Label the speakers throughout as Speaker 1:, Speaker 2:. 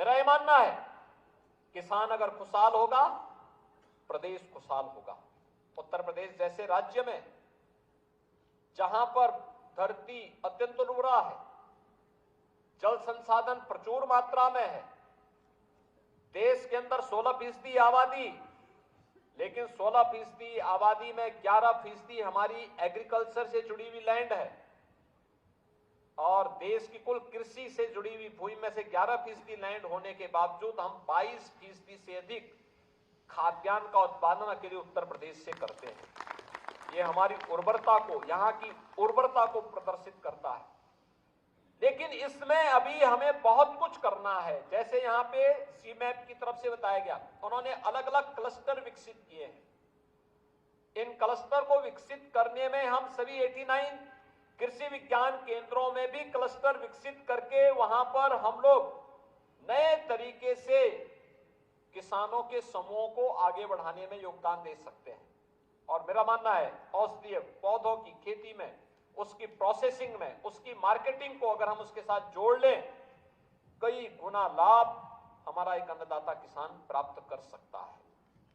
Speaker 1: मेरा यह मानना है, किसान अगर खुशहाल होगा, प्रदेश खुशहाल होगा। उत्तर प्रदेश जैसे राज्य में जहां पर धरती अत्यंत उर्वरा है, जल संसाधन प्रचुर मात्रा में है, देश के अंदर 16% आबादी, लेकिन 16% आबादी में 11% हमारी एग्रीकल्चर से जुड़ी हुई लैंड है, और देश की कुल कृषि से जुड़ी हुई भूमि में से 11% लैंड होने के बावजूद हम 22% से अधिक खाद्यान्न का उत्पादन अकेले उत्तर प्रदेश से करते हैं। ये हमारी उर्वरता को, यहाँ की उर्वरता को प्रदर्शित करता है। लेकिन इसमें अभी हमें बहुत कुछ करना है। जैसे यहाँ पे सीमैप की तरफ से बताया गया, उन्होंने अलग अलग क्लस्टर विकसित किए हैं। इन क्लस्टर को विकसित करने में हम सभी 89 कृषि विज्ञान केंद्रों में भी क्लस्टर विकसित करके वहां पर हम लोग नए तरीके से किसानों के समूहों को आगे बढ़ाने में योगदान दे सकते हैं। और मेरा मानना है, औषधीय पौधों की खेती में, उसकी प्रोसेसिंग में, उसकी मार्केटिंग को अगर हम उसके साथ जोड़ लें, कई गुना लाभ हमारा एक अन्नदाता किसान प्राप्त कर सकता है।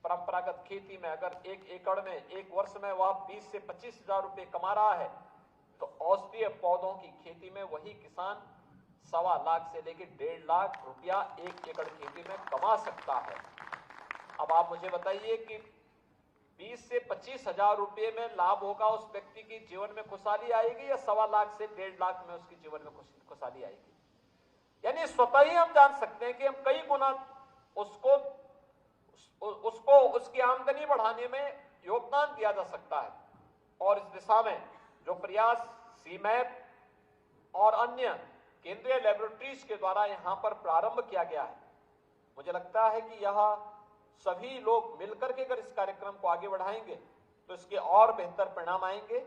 Speaker 1: परंपरागत खेती में अगर 1 एकड़ में एक वर्ष में वह 20 से 25 हजार रुपए कमा रहा है, तो औषधीय पौधों की खेती में वही किसान 1.25 लाख से लेकर 1.5 लाख रुपया 1 एकड़ खेती में कमा सकता है। अब आप मुझे बताइए कि 20 से 25 हजार रुपये में लाभ होगा, उस व्यक्ति की जीवन में खुशहाली आएगी, या 1.25 लाख से 1.5 लाख में उसके जीवन में खुशहाली आएगी? यानी स्वतः ही हम जान सकते हैं कि हम कई गुना उसको उसकी आमदनी बढ़ाने में योगदान दिया जा सकता है। और इस दिशा में जो प्रयास सीमैप और अन्य केंद्रीय लैबोरेटरीज के द्वारा यहां पर प्रारंभ किया गया है, मुझे लगता है कि यह सभी लोग मिलकर के अगर इस कार्यक्रम को आगे बढ़ाएंगे तो इसके और बेहतर परिणाम आएंगे।